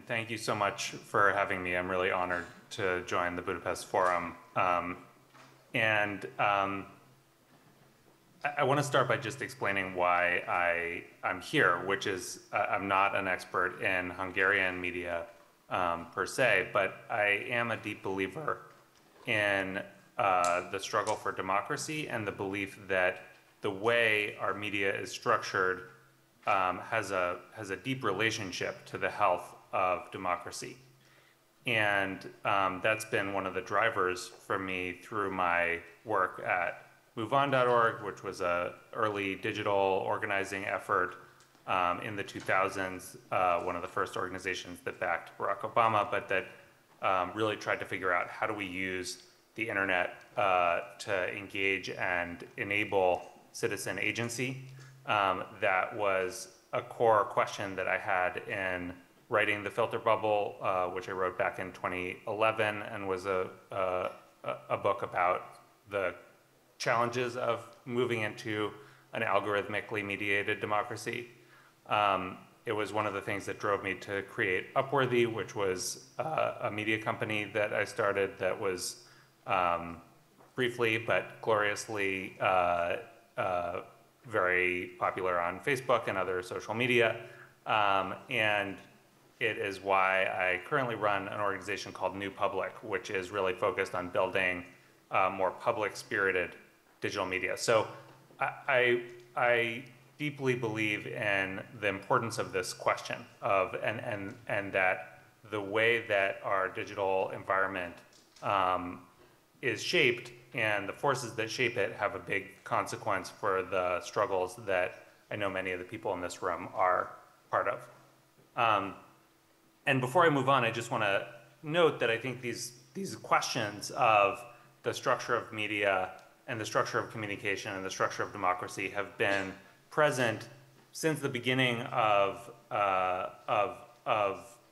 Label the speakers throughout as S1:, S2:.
S1: thank you so much for having me. I'm really honored to join the Budapest Forum. And I want to start by just explaining why I'm here, which is I'm not an expert in Hungarian media per se, but I am a deep believer in the struggle for democracy and the belief that the way our media is structured has a deep relationship to the health of democracy. And that's been one of the drivers for me through my work at MoveOn.org, which was an early digital organizing effort in the 2000s, one of the first organizations that backed Barack Obama, but that really tried to figure out how do we use the internet to engage and enable citizen agency. That was a core question that I had in writing The Filter Bubble, which I wrote back in 2011, and was a book about the challenges of moving into an algorithmically mediated democracy. It was one of the things that drove me to create Upworthy, which was a media company that I started that was briefly but gloriously very popular on Facebook and other social media. And it is why I currently run an organization called New Public, which is really focused on building more public-spirited digital media. So I deeply believe in the importance of this question of and that the way that our digital environment is shaped and the forces that shape it have a big consequence for the struggles that I know many of the people in this room are part of. And before I move on, I just want to note that I think these questions of the structure of media and the structure of communication and the structure of democracy have been present since the beginning of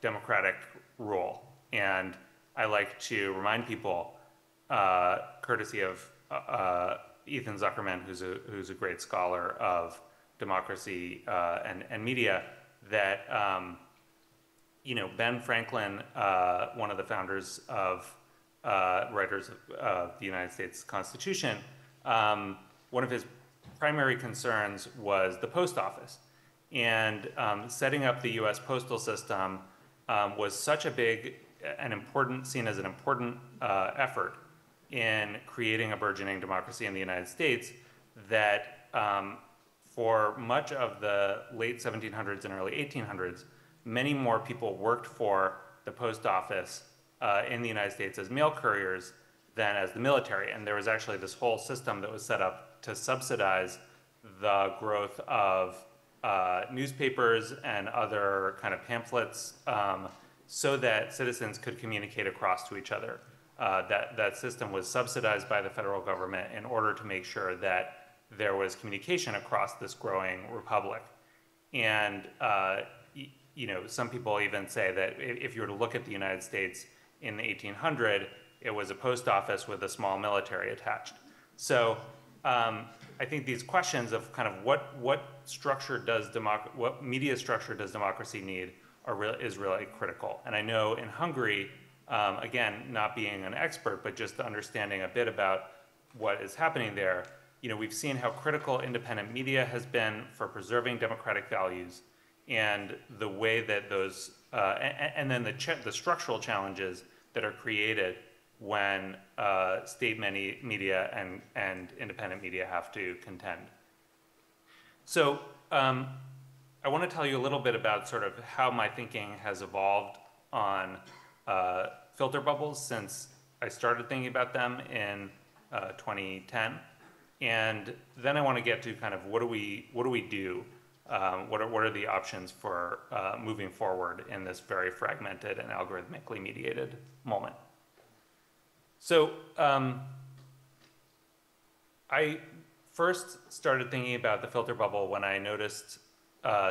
S1: democratic rule. And I like to remind people, courtesy of Ethan Zuckerman, who's a great scholar of democracy and media, that Ben Franklin, one of the founders of writers of the United States Constitution, one of his primary concerns was the post office. And setting up the US postal system was such a big and important, seen as an important effort in creating a burgeoning democracy in the United States, that for much of the late 1700s and early 1800s, many more people worked for the post office in the United States as mail couriers than as the military. And there was actually this whole system that was set up to subsidize the growth of newspapers and other kind of pamphlets so that citizens could communicate across to each other. That system was subsidized by the federal government in order to make sure that there was communication across this growing republic. And some people even say that if you were to look at the United States in the 1800s, it was a post office with a small military attached. So I think these questions of kind of what media structure does democracy need is really critical. And I know in Hungary, again, not being an expert, but just understanding a bit about what is happening there, we've seen how critical independent media has been for preserving democratic values, and the way that those, and then the structural challenges that are created when state media and independent media have to contend. So I want to tell you a little bit about sort of how my thinking has evolved on filter bubbles since I started thinking about them in 2010. And then I want to get to kind of what do we do? What are the options for moving forward in this very fragmented and algorithmically mediated moment? So I first started thinking about the filter bubble when I noticed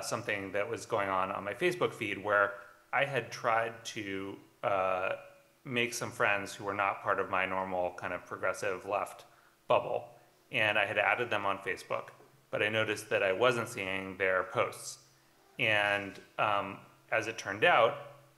S1: something that was going on my Facebook feed, where I had tried to make some friends who were not part of my normal kind of progressive left bubble. And I had added them on Facebook, but I noticed that I wasn't seeing their posts. And as it turned out,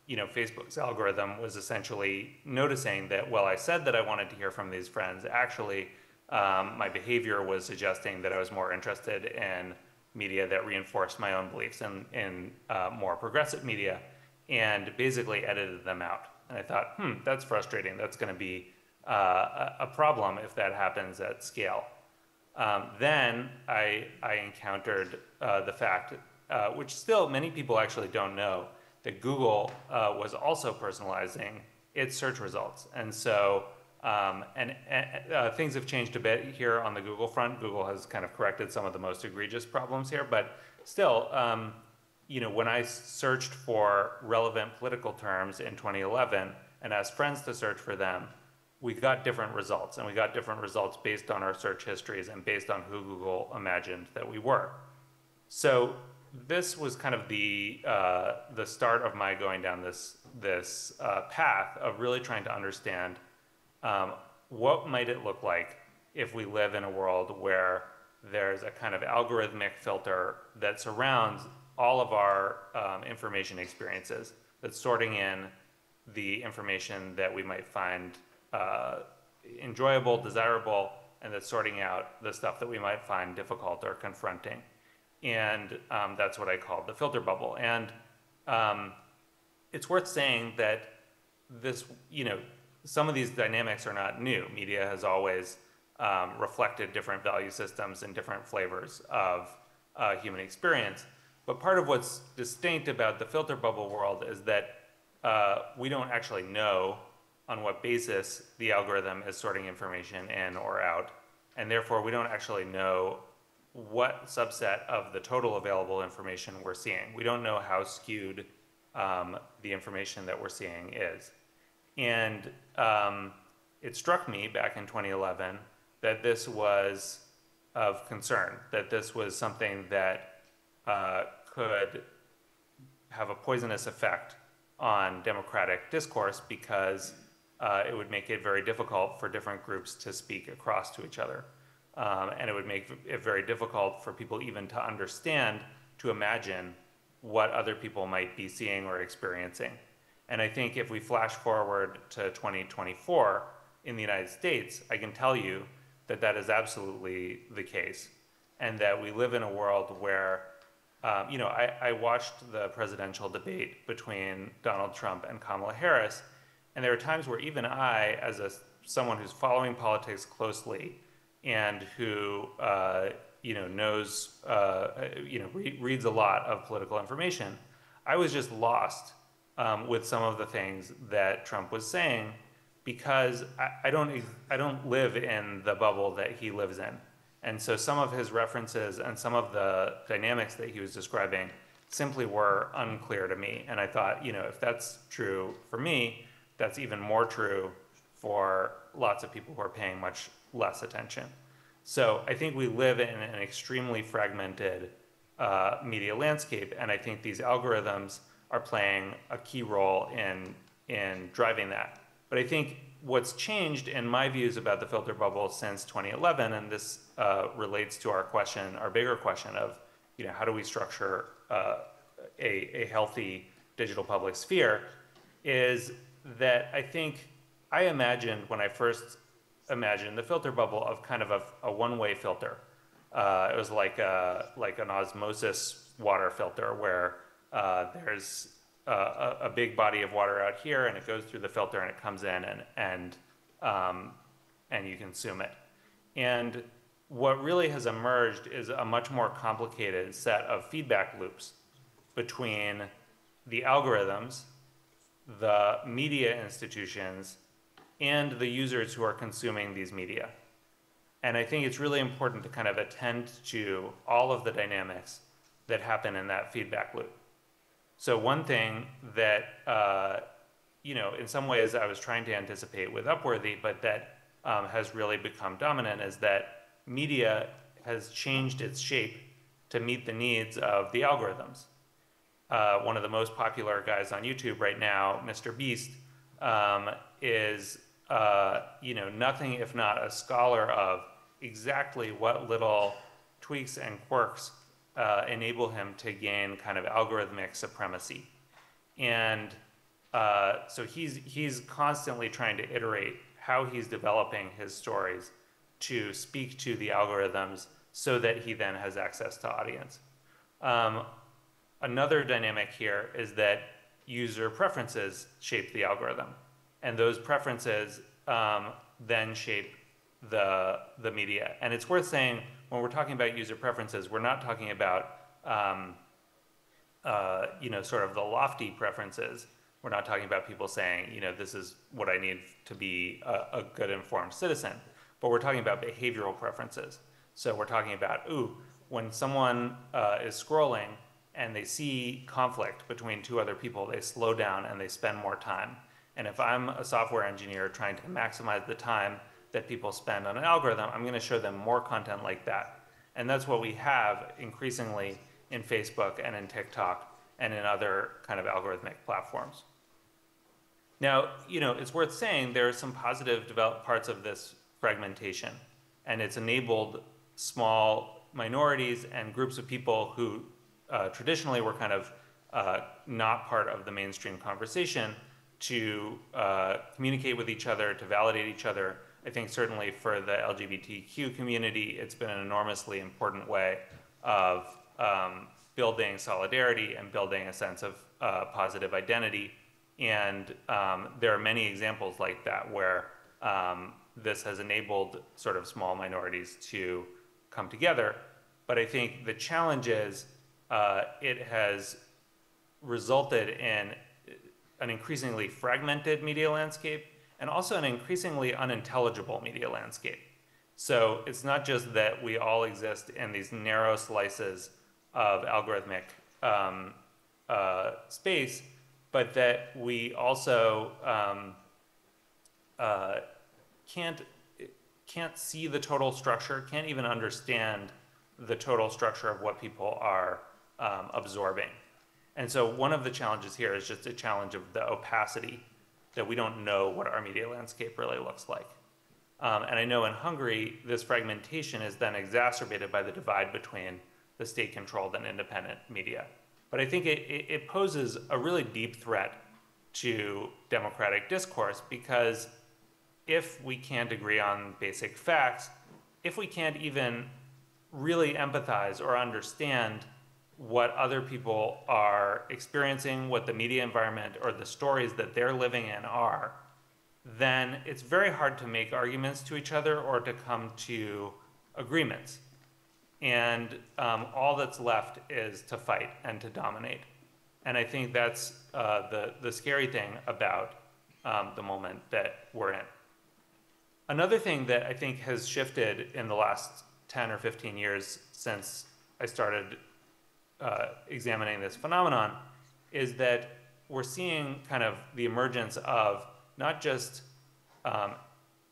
S1: Facebook's algorithm was essentially noticing that, well, I said that I wanted to hear from these friends. Actually, my behavior was suggesting that I was more interested in media that reinforced my own beliefs in more progressive media, and basically edited them out. And I thought, that's frustrating. That's going to be a problem if that happens at scale. Then I encountered the fact, which still many people actually don't know, that Google was also personalizing its search results. And so, things have changed a bit here on the Google front. Google has kind of corrected some of the most egregious problems here, but still, when I searched for relevant political terms in 2011 and asked friends to search for them, we got different results, and we got different results based on our search histories and based on who Google imagined that we were. So this was kind of the start of my going down this path of really trying to understand what might it look like if we live in a world where there's a kind of algorithmic filter that surrounds all of our information experiences, that's sorting in the information that we might find enjoyable, desirable, and that's sorting out the stuff that we might find difficult or confronting. And that's what I called the filter bubble. And it's worth saying that this, some of these dynamics are not new. Media has always reflected different value systems and different flavors of human experience. But part of what's distinct about the filter bubble world is that we don't actually know on what basis the algorithm is sorting information in or out. And therefore, we don't actually know what subset of the total available information we're seeing. We don't know how skewed the information that we're seeing is. And it struck me back in 2011 that this was of concern, that this was something that could have a poisonous effect on democratic discourse, because it would make it very difficult for different groups to speak across to each other. And it would make it very difficult for people even to understand, to imagine what other people might be seeing or experiencing. And I think if we flash forward to 2024 in the United States, I can tell you that that is absolutely the case. And that we live in a world where, I watched the presidential debate between Donald Trump and Kamala Harris, and there are times where even I, as someone who's following politics closely and who knows, reads a lot of political information, I was just lost with some of the things that Trump was saying, because I don't live in the bubble that he lives in. And so some of his references and some of the dynamics that he was describing simply were unclear to me. And I thought, if that's true for me, that's even more true for lots of people who are paying much less attention. So I think we live in an extremely fragmented media landscape, and I think these algorithms are playing a key role in driving that. But I think what's changed in my views about the filter bubble since 2011, and this relates to our bigger question of, how do we structure a healthy digital public sphere, is that I think I imagined, when I first imagined the filter bubble, of kind of a one-way filter. It was like an osmosis water filter where there's a big body of water out here, and it goes through the filter and it comes in and you consume it. And what really has emerged is a much more complicated set of feedback loops between the algorithms, the media institutions, and the users who are consuming these media. And I think it's really important to kind of attend to all of the dynamics that happen in that feedback loop. So one thing that, in some ways I was trying to anticipate with Upworthy, but that has really become dominant, is that media has changed its shape to meet the needs of the algorithms. One of the most popular guys on YouTube right now, Mr. Beast, is nothing if not a scholar of exactly what little tweaks and quirks enable him to gain kind of algorithmic supremacy. And so he's constantly trying to iterate how he's developing his stories to speak to the algorithms so that he then has access to audience. Another dynamic here is that user preferences shape the algorithm, and those preferences then shape the media. And it's worth saying, when we're talking about user preferences, we're not talking about sort of the lofty preferences. We're not talking about people saying, this is what I need to be a good informed citizen, but we're talking about behavioral preferences. So we're talking about, when someone is scrolling and they see conflict between two other people, they slow down and they spend more time. And if I'm a software engineer trying to maximize the time that people spend on an algorithm, I'm going to show them more content like that. And that's what we have increasingly in Facebook and in TikTok and in other kind of algorithmic platforms. Now, it's worth saying there are some positive parts of this fragmentation, and it's enabled small minorities and groups of people who traditionally were kind of not part of the mainstream conversation to communicate with each other, to validate each other. I think certainly for the LGBTQ community, it's been an enormously important way of building solidarity and building a sense of positive identity. And there are many examples like that where this has enabled sort of small minorities to come together. But I think the challenge is it has resulted in an increasingly fragmented media landscape and also an increasingly unintelligible media landscape. So it's not just that we all exist in these narrow slices of algorithmic space, but that we also can't see the total structure, can't even understand the total structure of what people are absorbing. And so one of the challenges here is just a challenge of the opacity, that we don't know what our media landscape really looks like. And I know in Hungary, this fragmentation is then exacerbated by the divide between the state-controlled and independent media. But I think it poses a really deep threat to democratic discourse, because if we can't agree on basic facts, if we can't even really empathize or understand what other people are experiencing, what the media environment or the stories that they're living in are, then it's very hard to make arguments to each other or to come to agreements. And all that's left is to fight and to dominate. And I think that's the scary thing about the moment that we're in. Another thing that I think has shifted in the last 10 or 15 years since I started examining this phenomenon is that we're seeing kind of the emergence of not just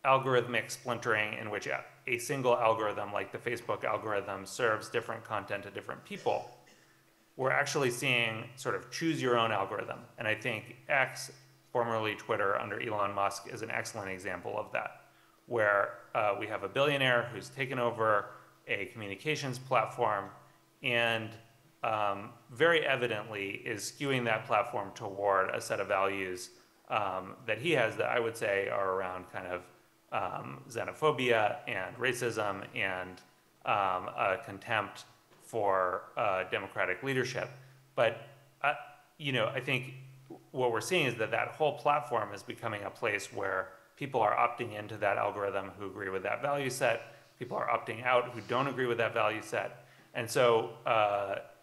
S1: algorithmic splintering in which a single algorithm like the Facebook algorithm serves different content to different people. We're actually seeing sort of choose your own algorithm. And I think X, formerly Twitter under Elon Musk, is an excellent example of that, where we have a billionaire who's taken over a communications platform and very evidently is skewing that platform toward a set of values that he has that I would say are around kind of xenophobia and racism and a contempt for democratic leadership. But I think what we're seeing is that that whole platform is becoming a place where people are opting into that algorithm who agree with that value set. People are opting out who don't agree with that value set. And so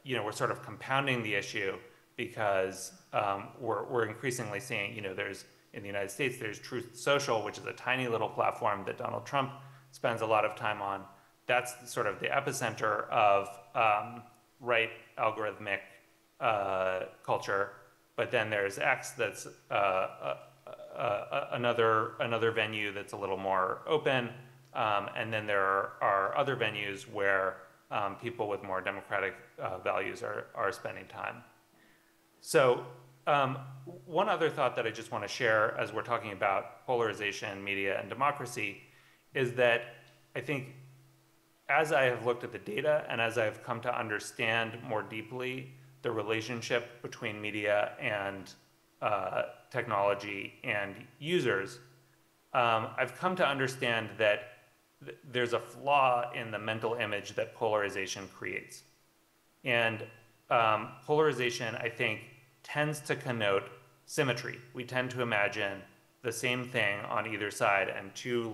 S1: we're sort of compounding the issue because we're increasingly seeing, there's in the United States, there's Truth Social, which is a tiny little platform that Donald Trump spends a lot of time on. That's sort of the epicenter of right algorithmic culture. But then there's X, that's another venue that's a little more open. And then there are other venues where people with more democratic values are spending time. So one other thought that I just want to share as we're talking about polarization, media, and democracy is that I think as I have looked at the data and as I've come to understand more deeply the relationship between media and technology and users, I've come to understand that there's a flaw in the mental image that polarization creates. And polarization, I think, tends to connote symmetry. We tend to imagine the same thing on either side and two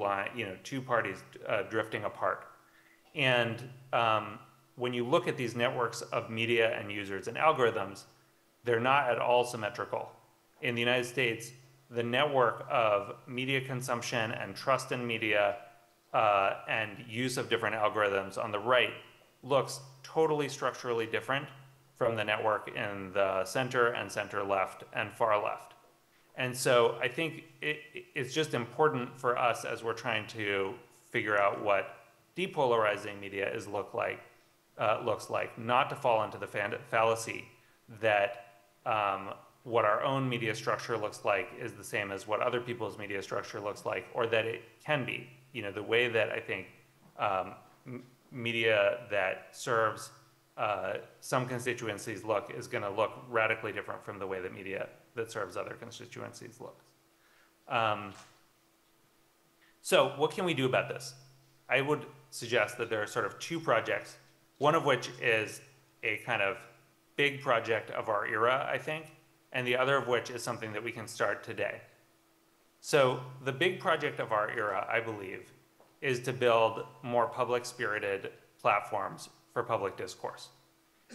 S1: parties drifting apart. And when you look at these networks of media and users and algorithms, they're not at all symmetrical. In the United States, the network of media consumption and trust in media and use of different algorithms on the right looks totally structurally different from the network in the center and center left and far left. And so I think it's just important for us as we're trying to figure out what depolarizing media looks like, not to fall into the fallacy that what our own media structure looks like is the same as what other people's media structure looks like, or that it can be. The way that I think media that serves some constituencies is going to look radically different from the way that media that serves other constituencies looks. So what can we do about this? I would suggest that there are sort of two projects, one of which is a kind of big project of our era, I think, and the other of which is something that we can start today. So the big project of our era, I believe, is to build more public-spirited platforms for public discourse.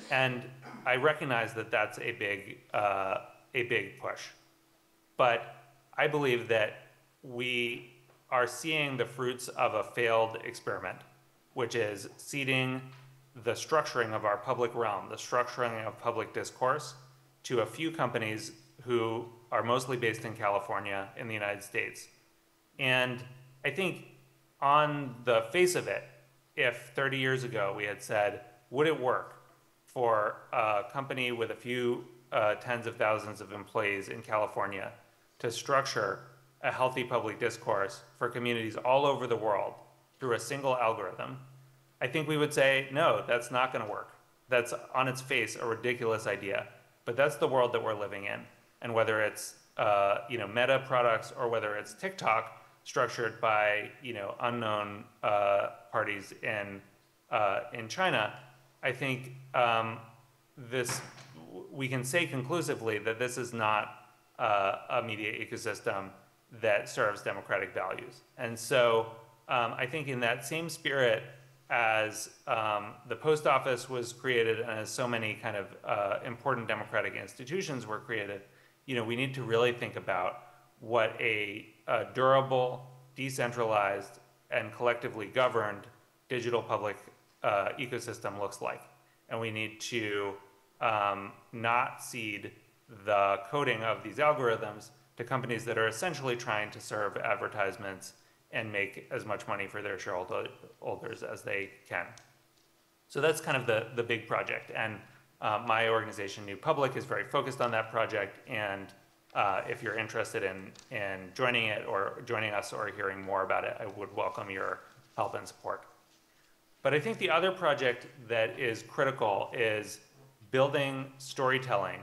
S1: And I recognize that that's a big push. But I believe that we are seeing the fruits of a failed experiment, which is ceding the structuring of our public realm, the structuring of public discourse, to a few companies who are mostly based in California in the United States. And I think on the face of it, if 30 years ago we had said, would it work for a company with a few tens of thousands of employees in California to structure a healthy public discourse for communities all over the world through a single algorithm, I think we would say, no, that's not going to work. That's on its face a ridiculous idea. But that's the world that we're living in. And whether it's Meta products or whether it's TikTok structured by unknown parties in China, I think we can say conclusively that this is not a media ecosystem that serves democratic values. And so I think in that same spirit as the post office was created and as so many kind of important democratic institutions were created, we need to really think about what a durable, decentralized, and collectively governed digital public ecosystem looks like. And we need to not cede the coding of these algorithms to companies that are essentially trying to serve advertisements and make as much money for their shareholders as they can. So that's kind of the big project. And my organization, New Public, is very focused on that project. And if you're interested in joining it or joining us or hearing more about it, I would welcome your help and support. But I think the other project that is critical is building storytelling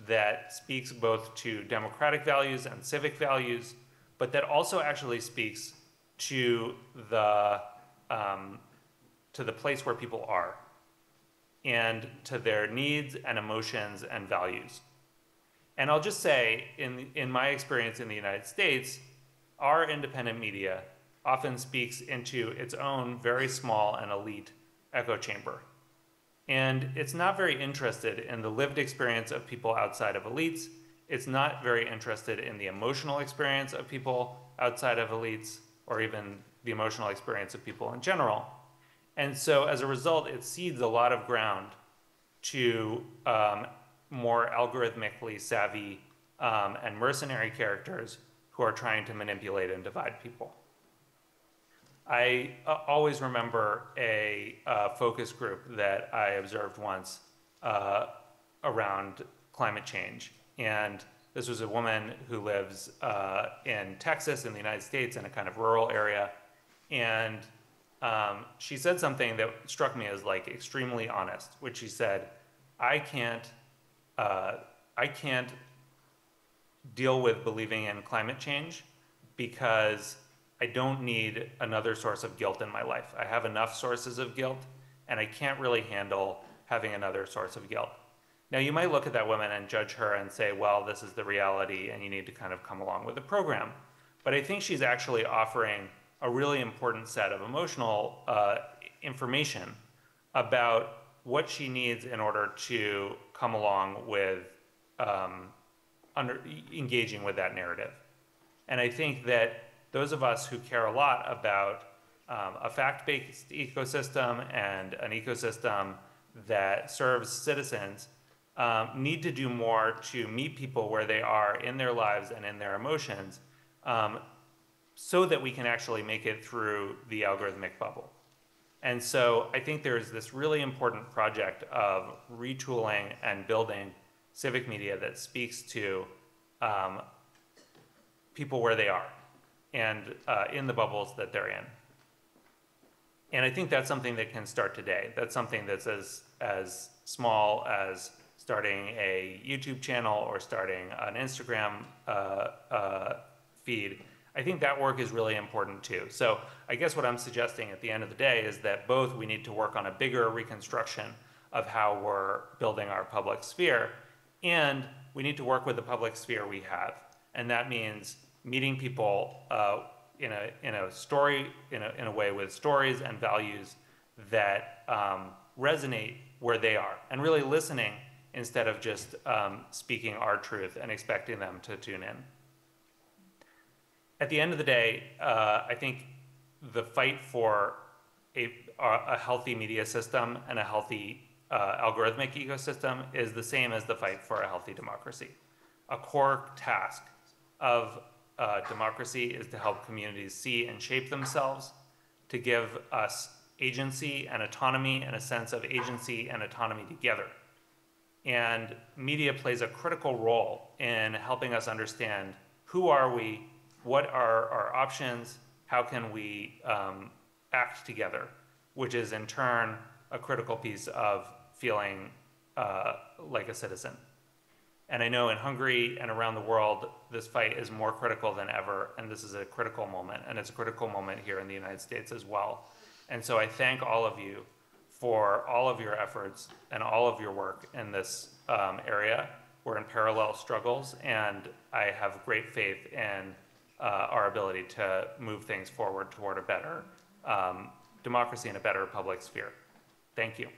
S1: that speaks both to democratic values and civic values, but that also actually speaks to the place where people are and to their needs and emotions and values. And I'll just say, in my experience in the United States, our independent media often speaks into its own very small and elite echo chamber. And it's not very interested in the lived experience of people outside of elites. It's not very interested in the emotional experience of people outside of elites, or even the emotional experience of people in general. And so as a result, it cedes a lot of ground to more algorithmically savvy and mercenary characters who are trying to manipulate and divide people. I always remember a focus group that I observed once around climate change. And this was a woman who lives in Texas in the United States in a kind of rural area. And she said something that struck me as like extremely honest, which she said, I can't deal with believing in climate change because I don't need another source of guilt in my life. I have enough sources of guilt, and I can't really handle having another source of guilt. Now, you might look at that woman and judge her and say, well, this is the reality, and you need to kind of come along with the program. But I think she's actually offering a really important set of emotional information about what she needs in order to come along with engaging with that narrative. And I think that those of us who care a lot about a fact-based ecosystem and an ecosystem that serves citizens need to do more to meet people where they are in their lives and in their emotions so that we can actually make it through the algorithmic bubble. And so I think there's this really important project of retooling and building civic media that speaks to people where they are and in the bubbles that they're in. And I think that's something that can start today. That's something that's as small as starting a YouTube channel or starting an Instagram feed. I think that work is really important too. So I guess what I'm suggesting at the end of the day is that both we need to work on a bigger reconstruction of how we're building our public sphere, and we need to work with the public sphere we have. And that means meeting people in a way with stories and values that resonate where they are, and really listening instead of just speaking our truth and expecting them to tune in. At the end of the day, I think the fight for a healthy media system and a healthy algorithmic ecosystem is the same as the fight for a healthy democracy. A core task of democracy is to help communities see and shape themselves, to give us agency and autonomy and a sense of agency and autonomy together. And media plays a critical role in helping us understand who are we, what are our options, how can we act together, which is in turn a critical piece of feeling like a citizen. And I know in Hungary and around the world, this fight is more critical than ever, and this is a critical moment, and it's a critical moment here in the United States as well. And so I thank all of you for all of your efforts and all of your work in this area. We're in parallel struggles, and I have great faith in our ability to move things forward toward a better democracy and a better public sphere. Thank you.